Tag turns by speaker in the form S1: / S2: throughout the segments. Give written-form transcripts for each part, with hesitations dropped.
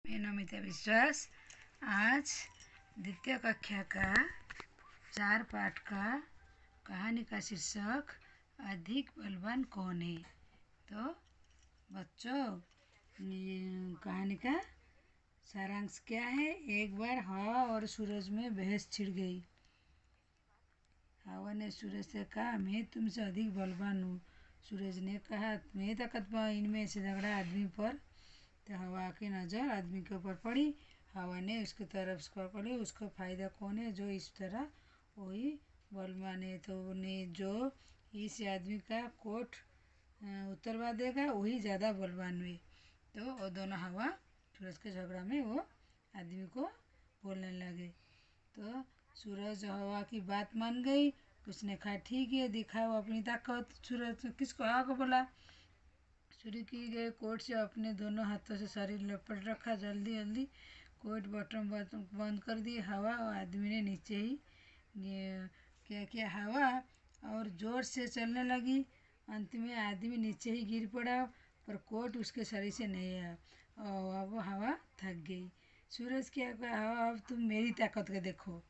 S1: मैं नमिता विश्वास आज द्वितीय कक्षा का 4 पाठ का कहानी का शीर्षक अधिक बलवान कौन है। तो बच्चों, कहानी का सारांश क्या है। एक बार हवा और सूरज में बहस छिड़ गई। हवा ने सूरज से कहा, मैं तुमसे अधिक बलवान हूँ। सूरज ने कहा, मैं ताकतवर इनमें से झगड़ा आदमी पर। तो हवा की नज़र आदमी के ऊपर पड़ी। हवा ने उसकी तरफ पकड़ी, उसका फ़ायदा कौन है, जो इस तरह वही बलवान है। तो उन्हें जो इस आदमी का कोट उतरवा देगा वही ज़्यादा बलवान हुए। तो वो दोनों हवा सूरज के झगड़ा में वो आदमी को बोलने लगे। तो सूरज हवा की बात मान गई। उसने कहा, ठीक है, दिखाओ अपनी ताकत। सूरज किसको? हवा को बोला। शुरू की गए कोट से अपने दोनों हाथों से शरीर लपेट रखा। जल्दी जल्दी कोट बटन बंद कर दिए। हवा और आदमी ने नीचे ही क्या किया, हवा और जोर से चलने लगी। अंत में आदमी नीचे ही गिर पड़ा, पर कोट उसके शरीर से नहीं आया और अब हवा थक गई। सूरज क्या कहा, हवा अब तुम मेरी ताकत को देखो।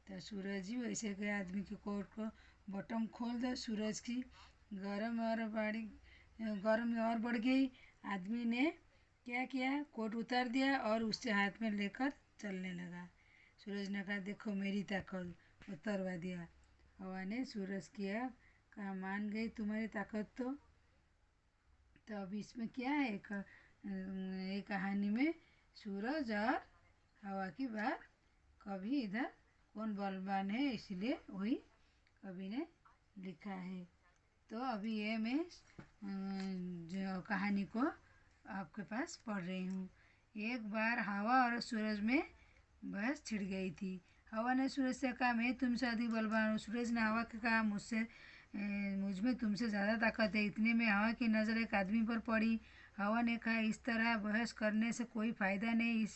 S1: तो सूरज ही वैसे गए आदमी के कोट को बटन खोल दो। सूरज की गर्मी और बढ़ गई। आदमी ने क्या किया, कोट उतार दिया और उससे हाथ में लेकर चलने लगा। सूरज ने कहा, देखो मेरी ताकत, उतरवा दिया। हवा ने सूरज किया कहा, मान गई तुम्हारी ताकत। तो अब इसमें क्या है, एक कहानी में सूरज और हवा की बात कवि इधर कौन बलवान है, इसलिए वही कवि ने लिखा है। तो अभी ये मैं जो कहानी को आपके पास पढ़ रही हूँ। एक बार हवा और सूरज में बहस छिड़ गई थी। हवा ने सूरज से कहा, मैं तुमसे अधिक बलवान हूँ। सूरज ने हवा को कहा, मुझ में तुमसे ज़्यादा ताकत है। इतने में हवा की नज़र एक आदमी पर पड़ी। हवा ने कहा, इस तरह बहस करने से कोई फ़ायदा नहीं।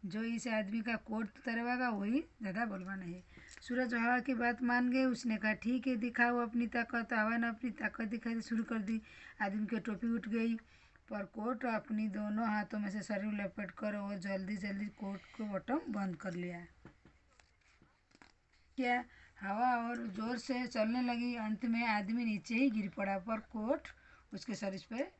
S1: जो इस आदमी का कोट उतरवाएगा वही ज़्यादा बलवान है। सूरज हवा की बात मान गए। उसने कहा, ठीक है, दिखाओ अपनी ताकत। हवा ने अपनी ताकत दिखाई शुरू कर दी। आदमी की टोपी उठ गई, पर कोट अपनी दोनों हाथों में से शरीर लपेट कर वो जल्दी जल्दी कोट को बटन बंद कर लिया। क्या, हवा और जोर से चलने लगी। अंत में आदमी नीचे ही गिर पड़ा, पर कोट उसके शरीर पर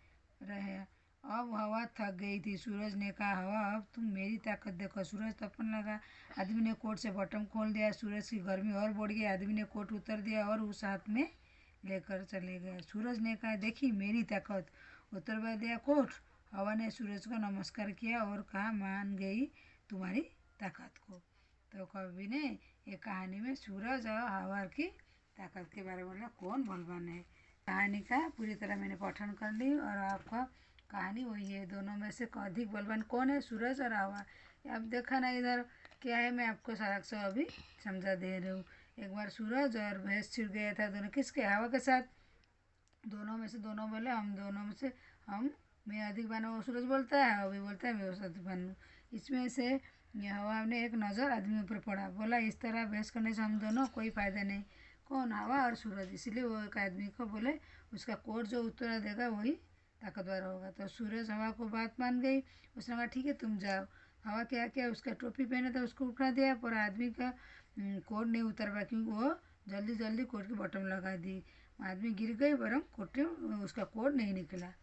S1: रहे। अब हवा थक गई थी। सूरज ने कहा, हवा अब तुम मेरी ताकत देखो। सूरज तपने लगा। आदमी ने कोट से बटन खोल दिया। सूरज की गर्मी और बढ़ गई। आदमी ने कोट उतार दिया और उस हाथ में लेकर चले गए। सूरज ने कहा, देखी मेरी ताकत, उतरवा दिया कोट। हवा ने सूरज को नमस्कार किया और कहा, मान गई तुम्हारी ताकत को। तो कवि ने एक कहानी में सूरज और हवा की ताकत के बारे में बोला, कौन बलवान है। कहानी का पूरी तरह मैंने पठन कर ली और आपका कहानी वही है। दोनों में से अधिक बलवान कौन है, सूरज और हवा। अब देखा ना इधर क्या है, मैं आपको सारा अक्षर अभी समझा दे रही हूँ। एक बार सूरज और भैंस छिड़ गया था, दोनों किसके, हवा के साथ। दोनों में से दोनों बोले, हम दोनों में से मैं अधिक बनूँ। वो सूरज बोलता है, हवा भी बोलता है मैं अधिक बनूँ। इसमें से हवा ने एक नज़र आदमी पर पड़ा, बोला, इस तरह बहस करने से हम दोनों कोई फ़ायदा नहीं। कौन, हवा और सूरज। इसलिए वो एक आदमी को बोले, उसका कोट जो उत्तर देगा वही ताकतवर होगा। तो सूरज हवा को बात मान गई। उसने कहा, ठीक है, तुम जाओ। हवा क्या किया, उसका टोपी पहने था उसको उठा दिया, पर आदमी का कोट नहीं उतर पाया, क्योंकि वो जल्दी जल्दी कोट की बटन लगा दी। आदमी गिर गई, बरं कोट उसका कोट नहीं निकला।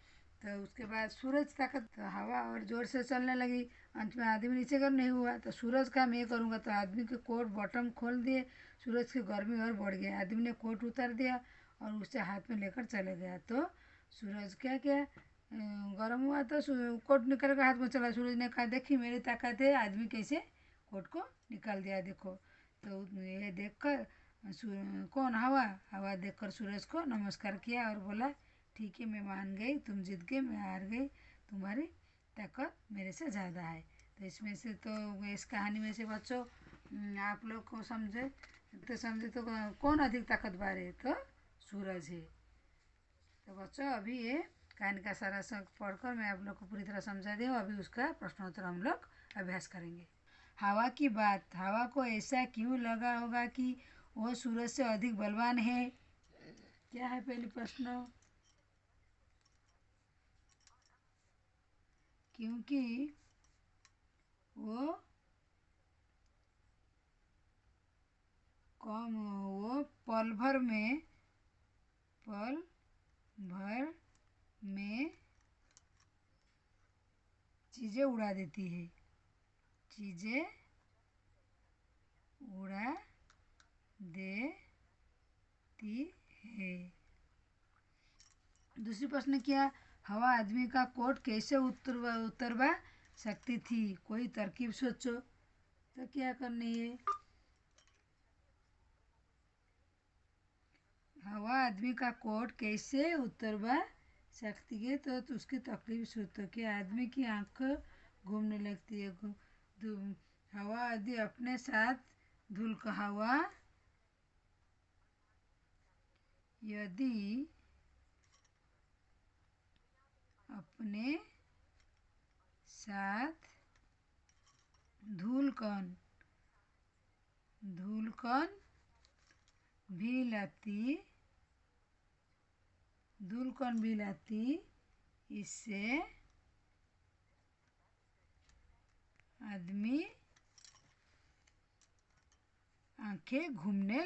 S1: तो उसके बाद सूरज ताकत, तो हवा और जोर से चलने लगी। अंत में आदमी नीचे कर नहीं हुआ। तो सूरज का मैं करूँगा। तो आदमी के कोट बटन खोल दिए। सूरज की गर्मी और बढ़ गई। आदमी ने कोट उतार दिया और उसे हाथ में लेकर चले गया। तो सूरज क्या क्या गर्म हुआ तो कोट निकल कर हाथ में चला। सूरज ने कहा, देखी मेरी ताकत है। आदमी कैसे कोट को निकाल दिया देखो। तो ये देखकर कौन, हवा। हवा देखकर सूरज को नमस्कार किया और बोला, ठीक है, मैं मान गई, तुम जीत गए, मैं हार गई, तुम्हारी ताकत मेरे से ज़्यादा है। तो इसमें से तो इस कहानी में से बच्चों आप लोग को समझे तो कौन अधिक ताकतवर है, तो सूरज है। तो बच्चों अभी ये कहानी का सारा सब पढ़कर मैं आप लोग को पूरी तरह समझा दी हूँ। अभी उसका प्रश्नोत्तर हम लोग अभ्यास करेंगे। हवा की बात, हवा को ऐसा क्यों लगा होगा कि वो सूरज से अधिक बलवान है। क्या है पहले प्रश्न, क्योंकि कम वो पल भर में चीज़ें उड़ा देती है, चीज़ें उड़ा देती है। दूसरी प्रश्न क्या, हवा आदमी का कोट कैसे उतरवा सकती थी? कोई तरकीब सोचो। तो क्या करनी है? हवा आदमी का कोट कैसे उतरवा सकती है? तो उसकी तकलीफ सोचो कि आदमी की आँख घूमने लगती है। हवा आदि अपने साथ हवा यदि अपने साथ धूलकण भी लाती, इससे आदमी आंखें घूमने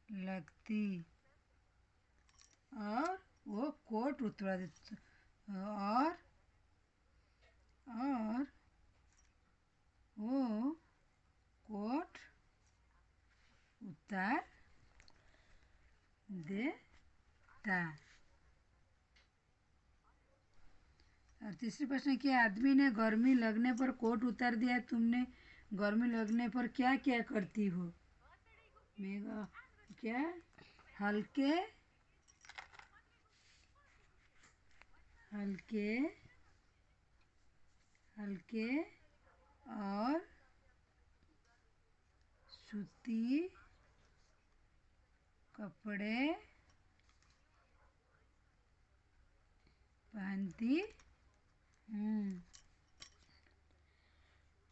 S1: लगती और वो कोट उतरा देती और वो कोट उतार देता। और तीसरी प्रश्न क्या, आदमी ने गर्मी लगने पर कोट उतार दिया, तुमने गर्मी लगने पर क्या क्या करती हो? क्या हल्के और सूती कपड़े पहनती हूँ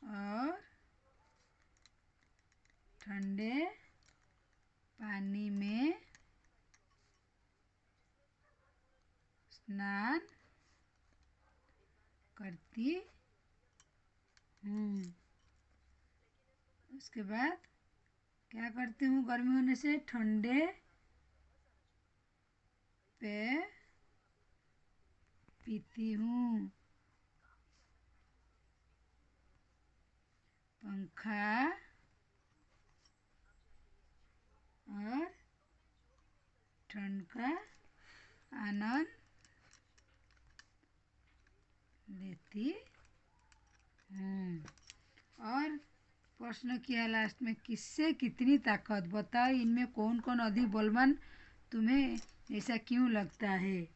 S1: और ठंडे पानी में स्नान करती हूँ। उसके बाद क्या करती हूँ? गर्मी होने से ठंडे पे पीती हूँ, पंखा और ठंड का आनंद लेती हूँ। और प्रश्न किया लास्ट में, किससे कितनी ताकत? बताओ इनमें कौन कौन अधिक बलवान, तुम्हें ऐसा क्यों लगता है?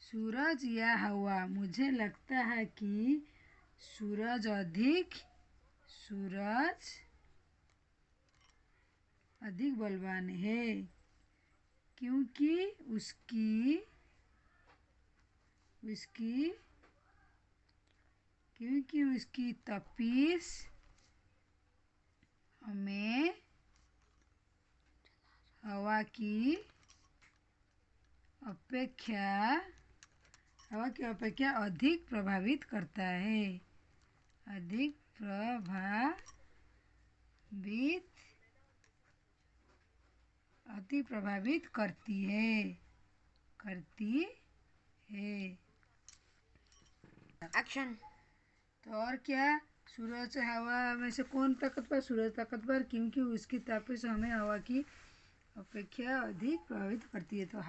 S1: सूरज या हवा? मुझे लगता है कि सूरज अधिक बलवान है, क्योंकि उसकी तपिश हमें हवा की अपेक्षा अधिक प्रभावित करता है, अधिक प्रभावित करती है।
S2: एक्शन।
S1: तो और क्या, सूरज से हवा में से कौन ताकतवर? सूरज ताकतवर, क्योंकि उसकी तापिश हमें हवा की अपेक्षा अधिक प्रभावित करती है। तो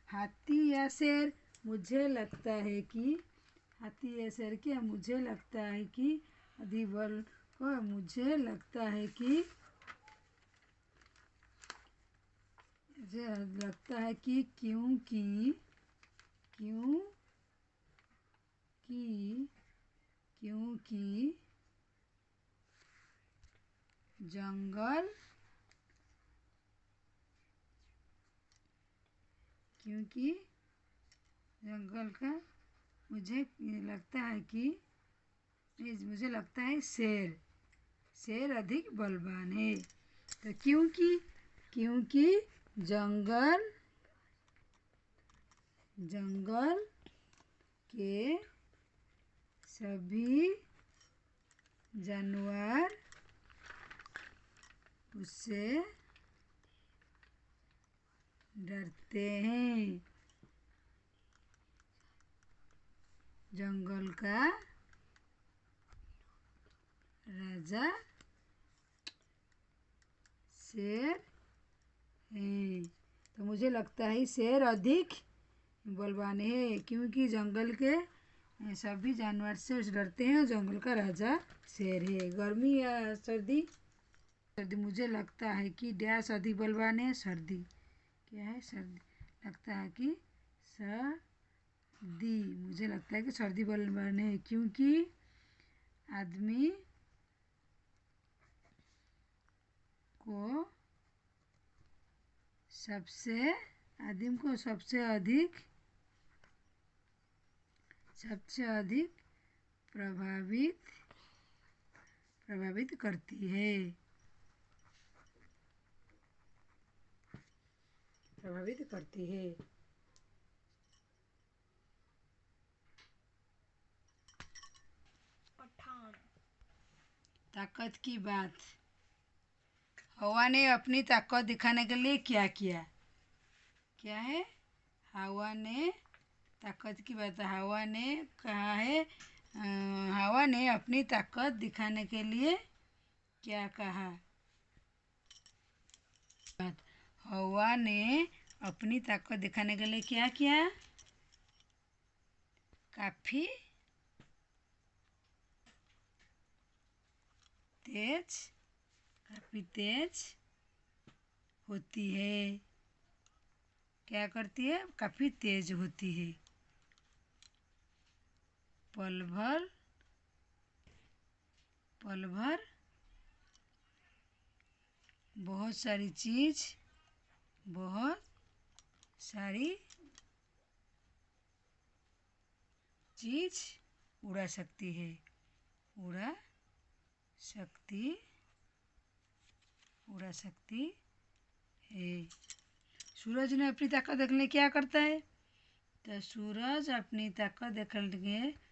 S1: हाथी या शेर? मुझे लगता है कि मुझे लगता है कि क्योंकि जंगल का मुझे लगता है शेर अधिक बलवान है। तो क्योंकि जंगल के सभी जानवर उससे डरते हैं। जंगल का राजा शेर है। तो मुझे लगता है शेर अधिक बलवान है, क्योंकि जंगल के सभी जानवर से डरते हैं और जंगल का राजा शेर है। गर्मी या सर्दी? सर्दी। मुझे लगता है कि डैश अधिक बलवान है। सर्दी। क्या है? सर्दी। लगता है कि सर्दी। मुझे लगता है कि सर्दी बलवान है, क्योंकि आदमी को सबसे अधिक प्रभावित करती है। ताकत की बात। हवा ने अपनी ताकत दिखाने के लिए क्या किया? क्या है? हवा ने ताकत की बात। हवा ने कहा है, हवा ने अपनी ताकत दिखाने के लिए क्या कहा? हवा ने अपनी ताकत दिखाने के लिए क्या किया? काफी तेज होती है। क्या करती है? काफी तेज होती है। पल भर बहुत सारी चीज उड़ा सकती है। सूरज ने अपनी ताकत देखने क्या करता है? तो सूरज अपनी ताकत देखने के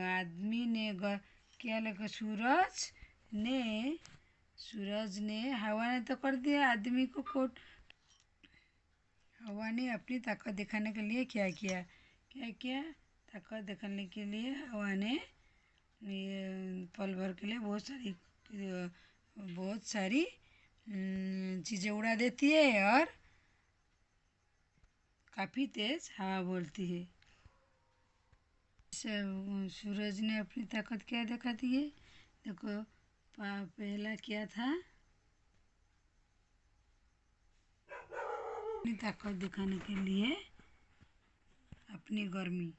S1: आदमी ने क्या लगा? सूरज ने हवा ने तो कर दिया आदमी को कोट। हवा ने अपनी ताकत दिखाने के लिए क्या किया? ताकत दिखाने के लिए हवा ने पल भर के लिए बहुत सारी चीज़ें उड़ा देती है और काफ़ी तेज हवा बोलती है। सूरज ने अपनी ताकत क्या दिखाती है? देखो, पहला क्या था? अपनी ताकत दिखाने के लिए अपनी गर्मी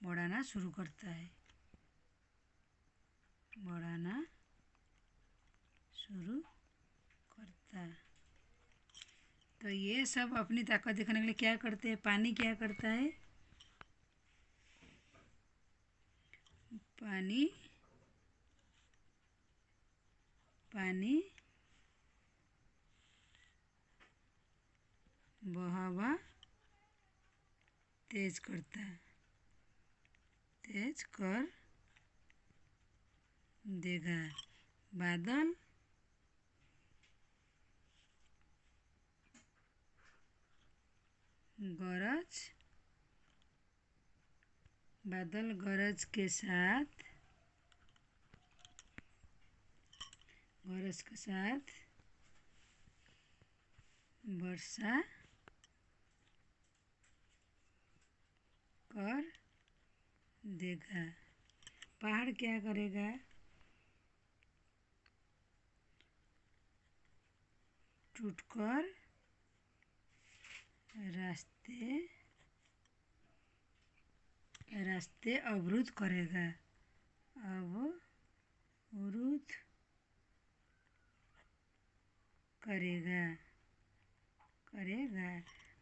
S1: बढ़ाना शुरू करता है। तो ये सब अपनी ताकत दिखाने के लिए क्या करते हैं? पानी क्या करता है? पानी बहावा तेज कर देगा। बादल गरज के साथ वर्षा कर देगा। पहाड़ क्या करेगा? टूटकर रास्ते अवरुद्ध करेगा।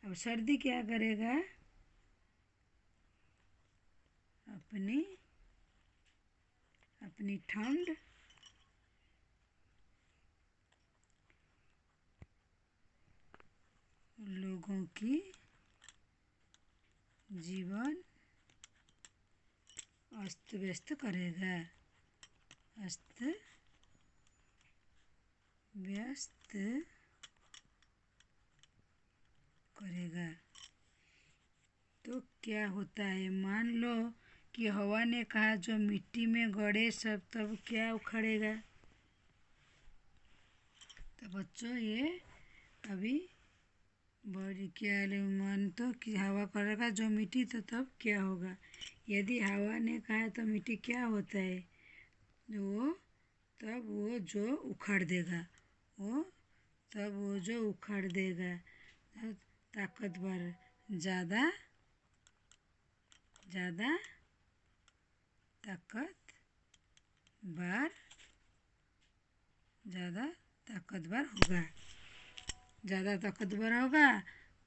S1: अब सर्दी क्या करेगा? अपनी ठंड लोगों की जीवन अस्त व्यस्त करेगा, अस्त व्यस्त करेगा। तो क्या होता है, मान लो कि हवा ने कहा जो मिट्टी में गड़े सब तब क्या उखड़ेगा। तो बच्चों ये अभी बड़ी क्या मान तो कि हवा करेगा जो मिट्टी, तो तब क्या होगा। यदि हवा ने कहा तो मिट्टी क्या होता है, वो तब वो जो उखाड़ देगा, वो तब वो जो उखाड़ देगा। ताकतवर ज़्यादा ताकतवर होगा, ज़्यादा ताकतवर होगा।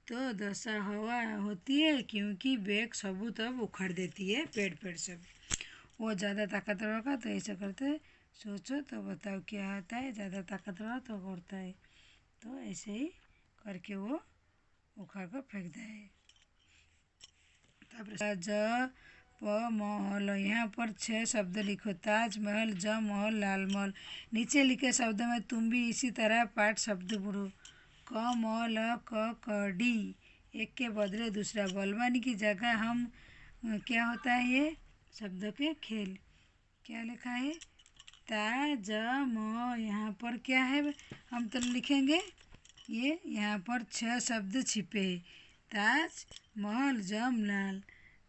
S1: तो दशा हवा होती है क्योंकि बेग सबूत तब उखाड़ देती है पेड़ सब। वो ज़्यादा ताकतवर होगा तो ऐसा करते सोचो तो बताओ क्या होता है। ज़्यादा ताकतवर तो करता है, तो ऐसे ही करके वो उखाड़ कर फेंकता है। ज प महल, यहाँ पर 6 शब्द लिखो। ताजमहल, जमहल, लालमहल। नीचे लिखे शब्दों में तुम भी इसी तरह पाठ शब्द पढ़ो। कमल, ककड़ी, एक के बदले दूसरा। बलवानी की जगह हम क्या होता है ये शब्दों के खेल। क्या लिखा है, ताजम, यहाँ पर क्या है हम तो लिखेंगे ये, यहाँ पर 6 शब्द छिपे हैं। ताज, महल, जम, लाल।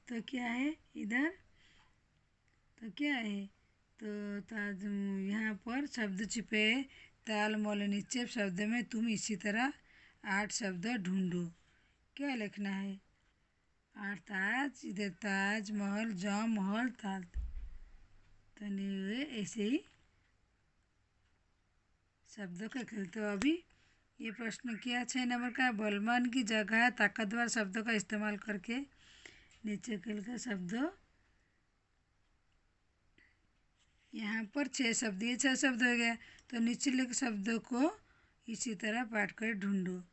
S1: तो क्या है इधर, तो क्या है, तो ताज यहाँ पर शब्द छिपे हैं। ताल मल, नीचे शब्द में तुम इसी तरह 8 शब्द ढूंढो। क्या लिखना है, 8 ताज, इधर ताज महल, जम महल, ताल। तो नहीं ऐसे ही शब्दों का खेल। तो अभी ये प्रश्न किया 6 नंबर का, बलवान की जगह ताकतवर शब्दों का इस्तेमाल करके नीचे खेल का शब्दों, यहाँ पर 6 शब्द, ये 6 शब्द हो गया। तो नीचे लिखे शब्दों को इसी तरह पाठ कर ढूंढो।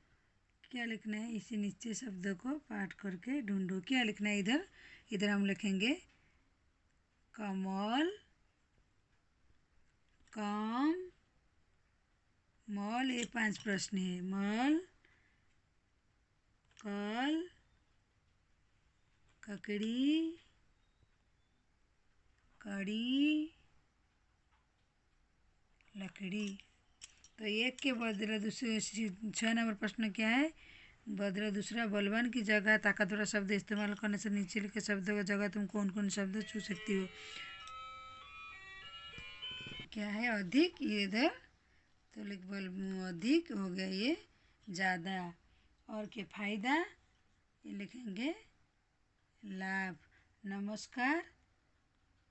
S1: क्या लिखना है, इसी नीचे शब्दों को पाठ करके ढूंढो। क्या लिखना है इधर, इधर हम लिखेंगे कमल, कम, मल, ये 5 प्रश्न है। मल, कल, ककड़ी, कड़ी, लकड़ी। तो एक के बदले दूसरे 6 नंबर प्रश्न क्या है, बदले दूसरा। बलवान की जगह ताकतवर शब्द इस्तेमाल करने से नीचे लिखे शब्दों की जगह तुम कौन कौन शब्द चुन सकती हो। क्या है, अधिक, ये इधर तो लिख बल अधिक हो गया, ये ज़्यादा। और क्या फायदा, ये लिखेंगे लाभ। नमस्कार,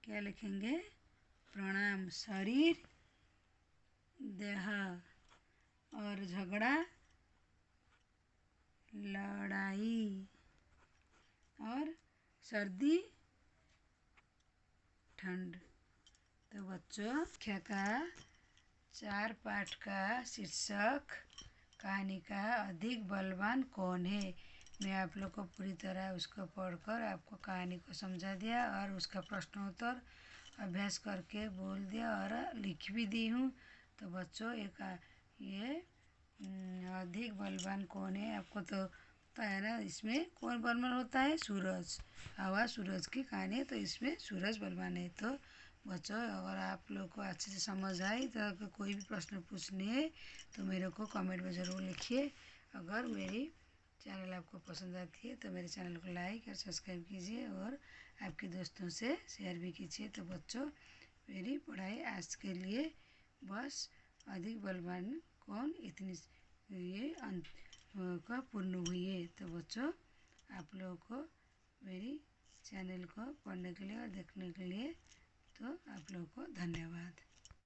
S1: क्या लिखेंगे प्रणाम। शरीर, देह। और झगड़ा, लड़ाई। और सर्दी, ठंड। तो बच्चों व्याख्या का 4 पाठ का शीर्षक कहानी का अधिक बलवान कौन है, मैं आप लोग को पूरी तरह उसको पढ़कर आपको कहानी को समझा दिया और उसका प्रश्नोत्तर अभ्यास करके बोल दिया और लिख भी दी हूँ। तो बच्चों ये अधिक बलवान कौन है, आपको तो पता है ना। इसमें कौन बलवान होता है, सूरज। हवा सूरज की कहानी है, तो इसमें सूरज बलवान है। तो बच्चों अगर आप लोग को अच्छे से समझ आई तो अगर कोई भी प्रश्न पूछने है तो मेरे को कमेंट में ज़रूर लिखिए। अगर मेरी चैनल आपको पसंद आती है तो मेरे चैनल को लाइक और सब्सक्राइब कीजिए और आपके दोस्तों से शेयर भी कीजिए। तो बच्चों मेरी पढ़ाई आज के लिए बस अधिक बलवान कौन, इतनी ये अंत का पूर्ण हुई है। तो बच्चों आप लोगों को मेरी चैनल को पढ़ने के लिए और देखने के लिए तो आप लोगों को धन्यवाद।